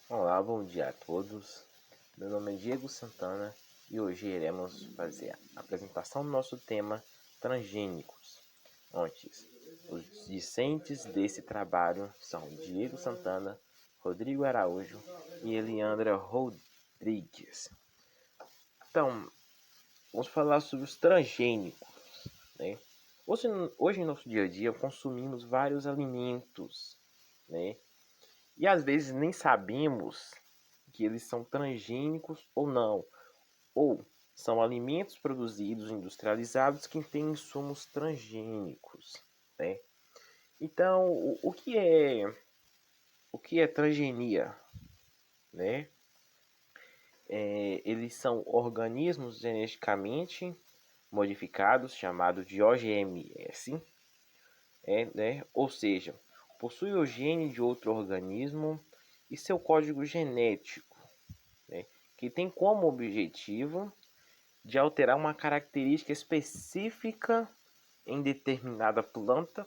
Olá, bom dia a todos. Meu nome é Diego Santana e hoje iremos fazer a apresentação do nosso tema transgênicos. Antes, os discentes desse trabalho são Diego Santana, Rodrigo Araújo e Eliandra Rodrigues. Então, vamos falar sobre os transgênicos, né? Hoje, em nosso dia a dia, consumimos vários alimentos, né? E às vezes nem sabemos que eles são transgênicos ou não, ou são alimentos produzidos industrializados que têm insumos transgênicos, né? Então, o que é transgenia, né? Eles são organismos geneticamente modificados, chamados de OGMs, né? Ou seja, possui o gene de outro organismo e seu código genético, né? Que tem como objetivo de alterar uma característica específica em determinada planta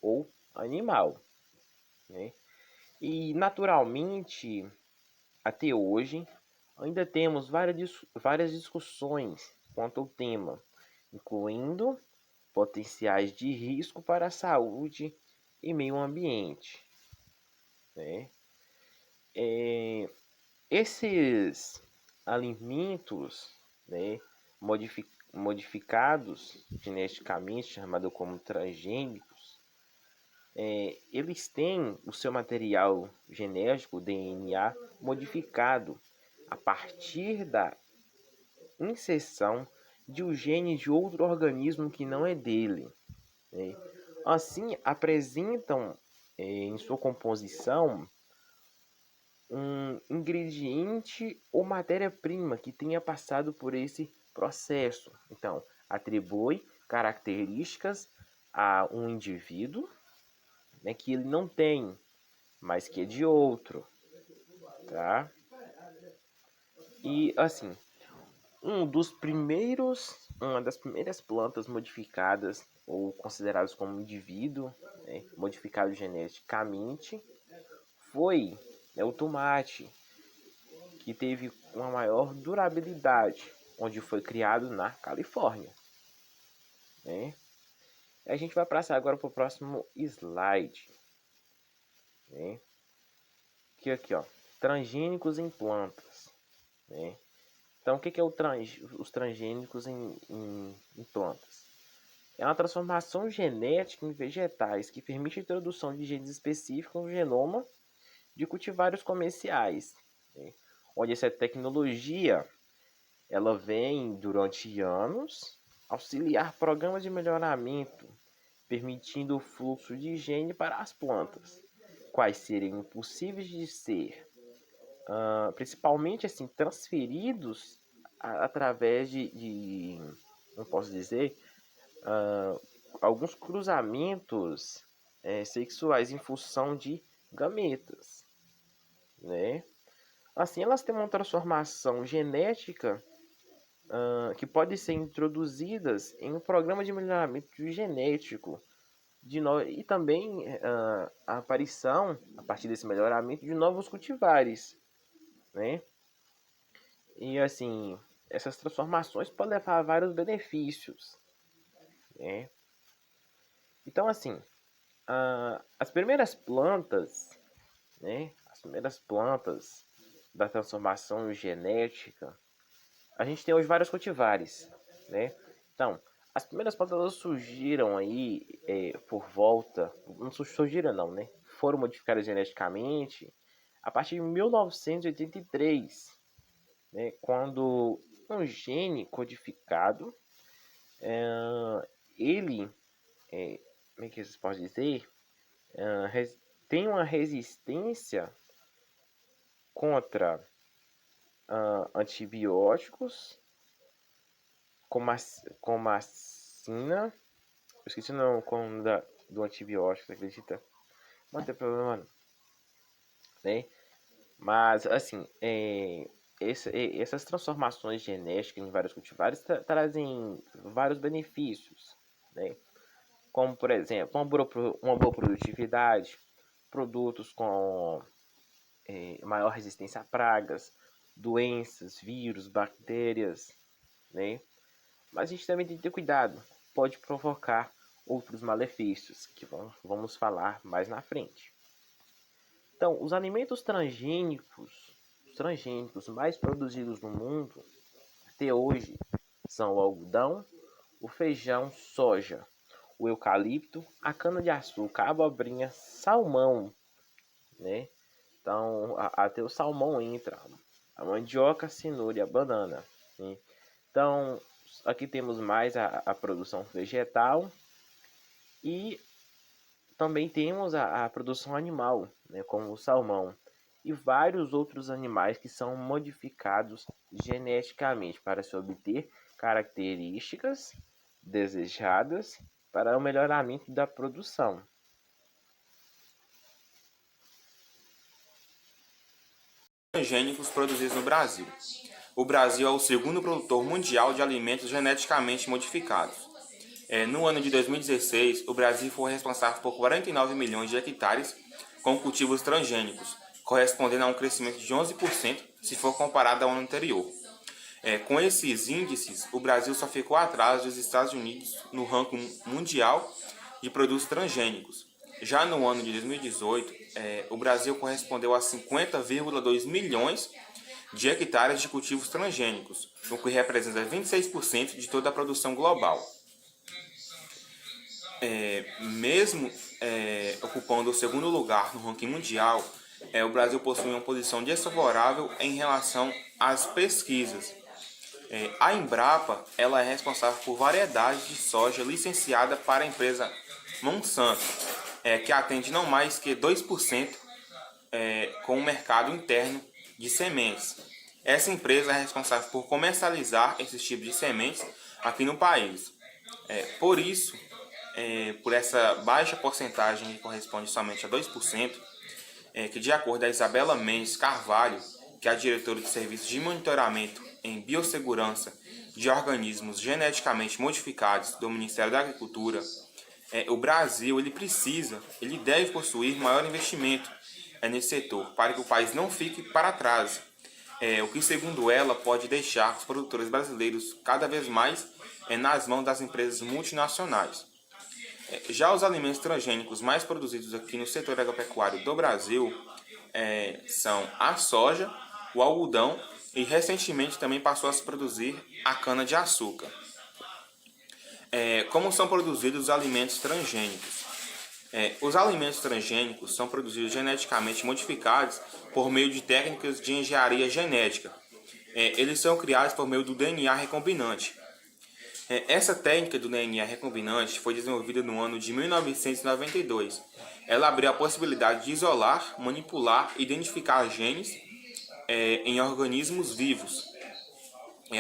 ou animal, né? E naturalmente, até hoje, ainda temos várias discussões quanto ao tema, incluindo potenciais de risco para a saúde e meio ambiente, né? Esses alimentos, né, modificados geneticamente, chamados como transgênicos, eles têm o seu material genético, o DNA, modificado a partir da inserção de um gene de outro organismo que não é dele, né? Assim, apresentam em sua composição um ingrediente ou matéria-prima que tenha passado por esse processo. Então, atribui características a um indivíduo, né, que ele não tem, mas que é de outro, tá? E assim, uma das primeiras plantas modificadas ou consideradas como indivíduo, né, modificado geneticamente, foi, né, o tomate, que teve uma maior durabilidade, onde foi criado na Califórnia, né? A gente vai passar agora para o próximo slide, né? Que aqui, ó, transgênicos em plantas, né? Então, o que é os transgênicos em plantas? É uma transformação genética em vegetais que permite a introdução de genes específicos no genoma de cultivares comerciais, né? Onde essa tecnologia ela vem durante anos auxiliar programas de melhoramento, permitindo o fluxo de higiene para as plantas, quais seriam impossíveis de ser, principalmente assim, transferidos através não posso dizer, alguns cruzamentos sexuais em função de gametas, né? Assim, elas têm uma transformação genética que podem ser introduzidas em um programa de melhoramento genético e também a aparição, a partir desse melhoramento, de novos cultivares, né? E assim, essas transformações podem levar a vários benefícios, né? Então, assim, as primeiras plantas, né? As primeiras plantas da transformação genética, a gente tem hoje vários cultivares, né? Então, as primeiras plantas surgiram aí por volta, não surgiram não, né? Foram modificadas geneticamente a partir de 1983, né? Quando um gene codificado, ele, como é que vocês podem dizer, tem uma resistência contra antibióticos, como a sina. Eu esqueci não como do antibiótico, você acredita? Não tem problema não, né? Mas, assim, essas transformações genéticas em vários cultivares trazem vários benefícios, né? Como, por exemplo, uma boa produtividade, produtos com maior resistência a pragas, doenças, vírus, bactérias, né? Mas a gente também tem que ter cuidado, pode provocar outros malefícios, que vamos falar mais na frente. Então, os alimentos transgênicos mais produzidos no mundo até hoje são o algodão, o feijão, soja, o eucalipto, a cana-de-açúcar, a abobrinha, salmão, né? Então, até o salmão entra, a mandioca, a cenoura e a banana, né? Então, aqui temos mais a produção vegetal e também temos a produção animal, né, como o salmão e vários outros animais que são modificados geneticamente para se obter características desejadas para o melhoramento da produção. Transgênicos produzidos no Brasil. O Brasil é o segundo produtor mundial de alimentos geneticamente modificados. No ano de 2016, o Brasil foi responsável por 49 milhões de hectares com cultivos transgênicos, correspondendo a um crescimento de 11% se for comparado ao ano anterior. Com esses índices, o Brasil só ficou atrás dos Estados Unidos no ranking mundial de produtos transgênicos. Já no ano de 2018, o Brasil correspondeu a 50,2 milhões de hectares de cultivos transgênicos, o que representa 26% de toda a produção global. Mesmo ocupando o segundo lugar no ranking mundial, o Brasil possui uma posição desfavorável em relação às pesquisas. A Embrapa ela é responsável por variedades de soja licenciada para a empresa Monsanto, que atende não mais que 2% com o mercado interno de sementes. Essa empresa é responsável por comercializar esses tipos de sementes aqui no país. Por isso, por essa baixa porcentagem que corresponde somente a 2%, que de acordo com a Isabela Mendes Carvalho, que é a diretora de Serviços de Monitoramento em Biossegurança de Organismos Geneticamente Modificados do Ministério da Agricultura, o Brasil ele deve possuir maior investimento nesse setor, para que o país não fique para trás, o que, segundo ela, pode deixar os produtores brasileiros cada vez mais nas mãos das empresas multinacionais. Já os alimentos transgênicos mais produzidos aqui no setor agropecuário do Brasil são a soja, o algodão e recentemente também passou a se produzir a cana-de-açúcar. Como são produzidos os alimentos transgênicos? Os alimentos transgênicos são produzidos geneticamente modificados por meio de técnicas de engenharia genética. Eles são criados por meio do DNA recombinante. Essa técnica do DNA recombinante foi desenvolvida no ano de 1992. Ela abriu a possibilidade de isolar, manipular e identificar genes em organismos vivos.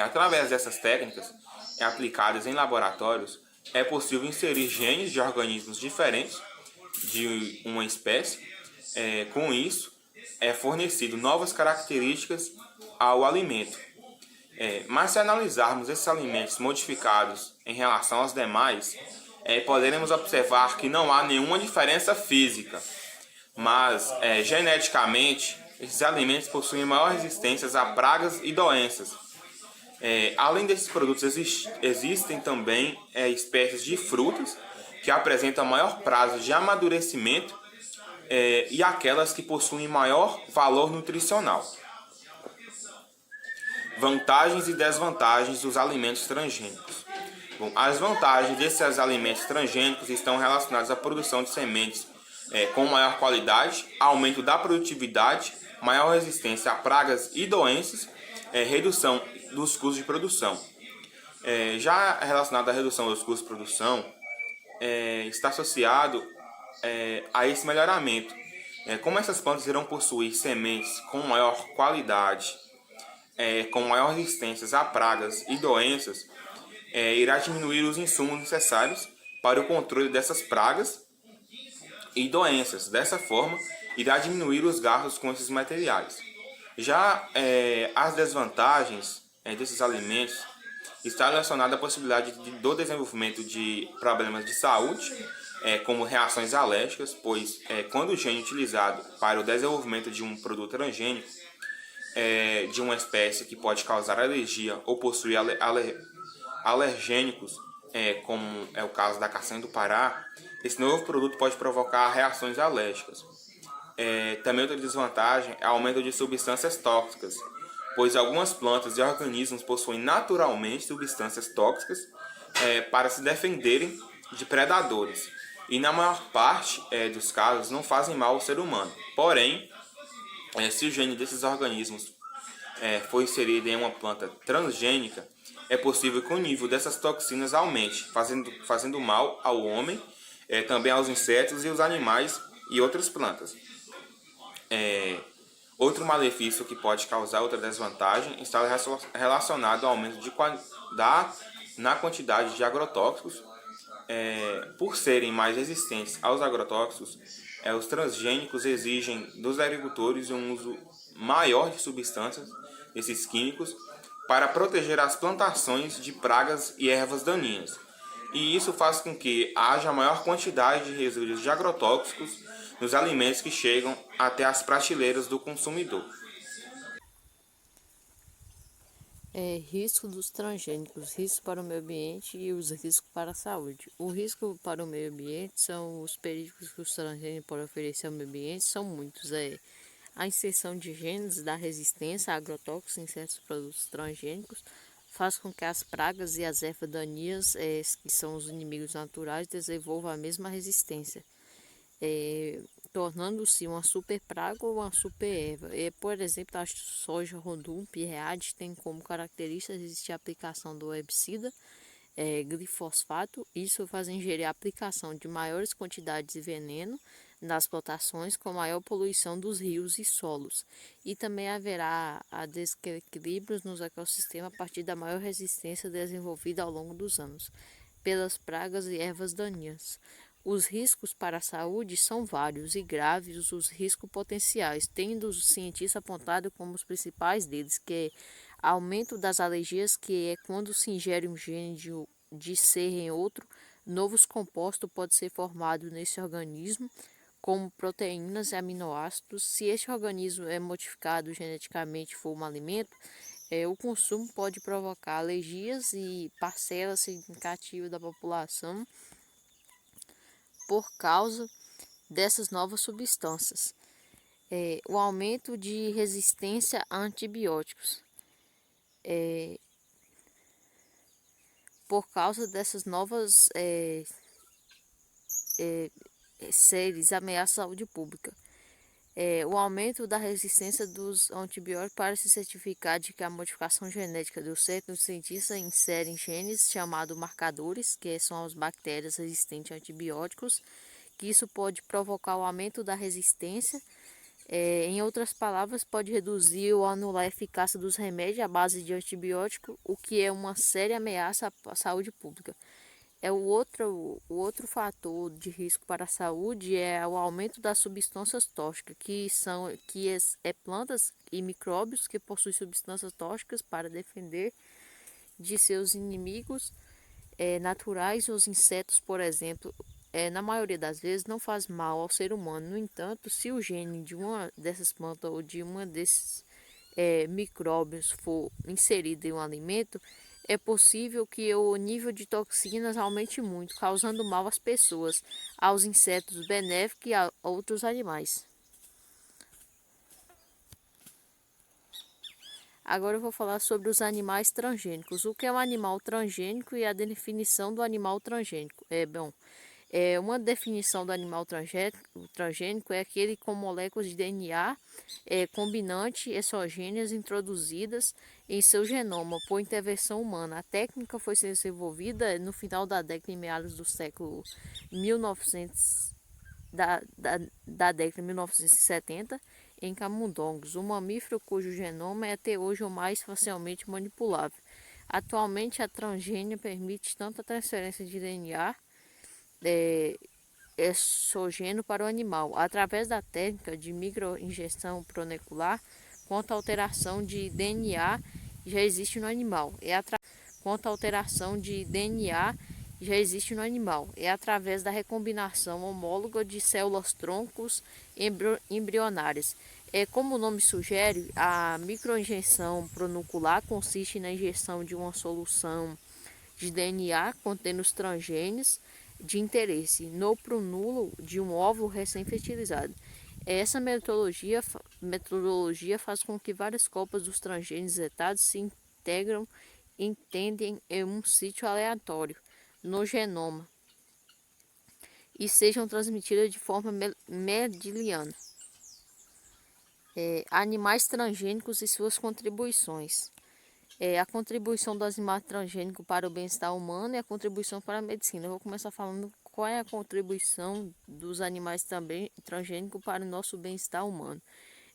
Através dessas técnicas aplicadas em laboratórios, é possível inserir genes de organismos diferentes de uma espécie. Com isso, é fornecido novas características ao alimento. Mas se analisarmos esses alimentos modificados em relação aos demais, poderemos observar que não há nenhuma diferença física, mas geneticamente esses alimentos possuem maior resistência a pragas e doenças. Além desses produtos, existem também espécies de frutas que apresentam maior prazo de amadurecimento e aquelas que possuem maior valor nutricional. Vantagens e desvantagens dos alimentos transgênicos. Bom, as vantagens desses alimentos transgênicos estão relacionadas à produção de sementes com maior qualidade, aumento da produtividade, maior resistência a pragas e doenças, redução dos custos de produção. Já relacionado à redução dos custos de produção, está associado a esse melhoramento. Como essas plantas irão possuir sementes com maior qualidade, com maior resistência a pragas e doenças, irá diminuir os insumos necessários para o controle dessas pragas e doenças. Dessa forma, irá diminuir os gastos com esses materiais. Já as desvantagens desses alimentos está relacionada à possibilidade do desenvolvimento de problemas de saúde, como reações alérgicas, pois quando o gene utilizado para o desenvolvimento de um produto transgênico de uma espécie que pode causar alergia ou possui alergênicos, como é o caso da castanha do Pará, esse novo produto pode provocar reações alérgicas. Também outra desvantagem é o aumento de substâncias tóxicas, pois algumas plantas e organismos possuem naturalmente substâncias tóxicas para se defenderem de predadores, e na maior parte dos casos não fazem mal ao ser humano. Porém, se o gene desses organismos for inserido em uma planta transgênica, é possível que o nível dessas toxinas aumente, fazendo mal ao homem, também aos insetos e os animais e outras plantas. Outro malefício que pode causar outra desvantagem está relacionado ao aumento na quantidade de agrotóxicos. Por serem mais resistentes aos agrotóxicos, os transgênicos exigem dos agricultores um uso maior de substâncias, esses químicos, para proteger as plantações de pragas e ervas daninhas. E isso faz com que haja maior quantidade de resíduos de agrotóxicos nos alimentos que chegam até as prateleiras do consumidor. Risco dos transgênicos, risco para o meio ambiente e os riscos para a saúde. O risco para o meio ambiente são os perigos que os transgênicos podem oferecer ao meio ambiente, são muitos. A inserção de genes da resistência a agrotóxicos em certos produtos transgênicos faz com que as pragas e as ervas daninhas, que são os inimigos naturais, desenvolvam a mesma resistência, tornando-se uma super praga ou uma super erva. Por exemplo, a soja rondum pirreate tem como característica existir a aplicação do herbicida glifosfato. Isso faz ingerir a aplicação de maiores quantidades de veneno nas plantações, com maior poluição dos rios e solos. E também haverá desequilíbrios nos ecossistemas a partir da maior resistência desenvolvida ao longo dos anos pelas pragas e ervas daninhas. Os riscos para a saúde são vários e graves os riscos potenciais, tendo os cientistas apontado como os principais deles, que é aumento das alergias, que é quando se ingere um gene de ser em outro, novos compostos podem ser formados nesse organismo, como proteínas e aminoácidos. Se este organismo é modificado geneticamente for um alimento, o consumo pode provocar alergias e parcelas significativas da população por causa dessas novas substâncias. O aumento de resistência a antibióticos. Por causa dessas novas séries ameaças à saúde pública. O aumento da resistência dos antibióticos parece certificar de que a modificação genética deu certo. Os cientistas inserem genes chamados marcadores, que são as bactérias resistentes a antibióticos, que isso pode provocar o aumento da resistência. Em outras palavras, pode reduzir ou anular a eficácia dos remédios à base de antibiótico, o que é uma séria ameaça à saúde pública. O outro fator de risco para a saúde é o aumento das substâncias tóxicas, que são plantas e micróbios que possuem substâncias tóxicas para defender de seus inimigos naturais. Os insetos, por exemplo, na maioria das vezes não faz mal ao ser humano. No entanto, se o gene de uma dessas plantas ou de uma desses micróbios for inserido em um alimento, é possível que o nível de toxinas aumente muito, causando mal às pessoas, aos insetos benéficos e a outros animais. Agora eu vou falar sobre os animais transgênicos. O que é um animal transgênico e a definição do animal transgênico? Uma definição do animal transgênico é aquele com moléculas de DNA combinantes exogêneas introduzidas em seu genoma por intervenção humana. A técnica foi desenvolvida no final da década, em meados do século 1900, da década de 1970, em camundongos, um mamífero cujo genoma é até hoje o mais facilmente manipulável. Atualmente, a transgênia permite tanto a transferência de DNA exogêneo para o animal, através da técnica de microinjeção pronecular, quanto a alteração de DNA já existe no animal. Quanto à alteração de DNA já existe no animal. É através da recombinação homóloga de células troncos embrionárias. Como o nome sugere, a microinjeção pronucular consiste na injeção de uma solução de DNA contendo os transgenes de interesse no prunulo de um óvulo recém-fertilizado. Essa metodologia faz com que várias copas dos transgenes zetados se entendem em um sítio aleatório no genoma e sejam transmitidas de forma mendeliana. Animais transgênicos e suas contribuições. A contribuição dos animais transgênicos para o bem-estar humano e a contribuição para a medicina. Eu vou começar falando qual é a contribuição dos animais transgênicos para o nosso bem-estar humano.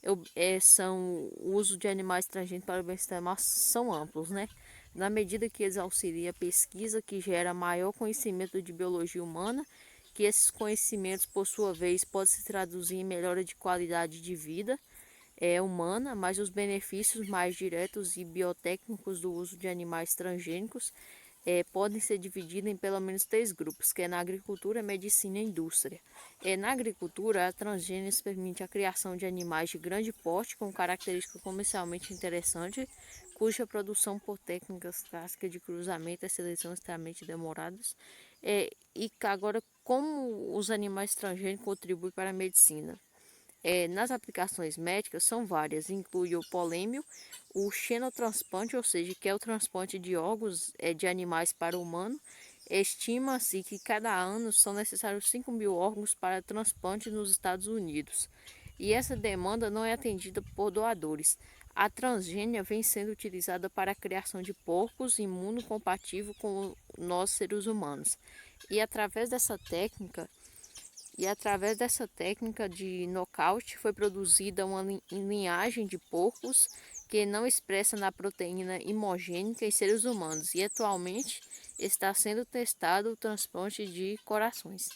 O uso de animais transgênicos para o bem-estar humano são amplos, né? Na medida que eles auxiliam a pesquisa que gera maior conhecimento de biologia humana, que esses conhecimentos, por sua vez, podem se traduzir em melhora de qualidade de vida humana, mas os benefícios mais diretos e biotécnicos do uso de animais transgênicos podem ser divididos em pelo menos 3 grupos, que é na agricultura, medicina e indústria. Na agricultura, a transgênicos permite a criação de animais de grande porte com características comercialmente interessantes, cuja produção por técnicas clássicas de cruzamento e seleção extremamente demoradas. E agora, como os animais transgênicos contribuem para a medicina? Nas aplicações médicas são várias, inclui o polêmio, o xenotransplante, ou seja, que é o transplante de órgãos de animais para o humano. Estima-se que cada ano são necessários 5.000 órgãos para transplante nos Estados Unidos, e essa demanda não é atendida por doadores. A transgênia vem sendo utilizada para a criação de porcos imunocompatíveis com nós seres humanos, e através dessa técnica de nocaute foi produzida uma linhagem de porcos que não expressa na proteína imogênica em seres humanos e atualmente está sendo testado o transplante de corações.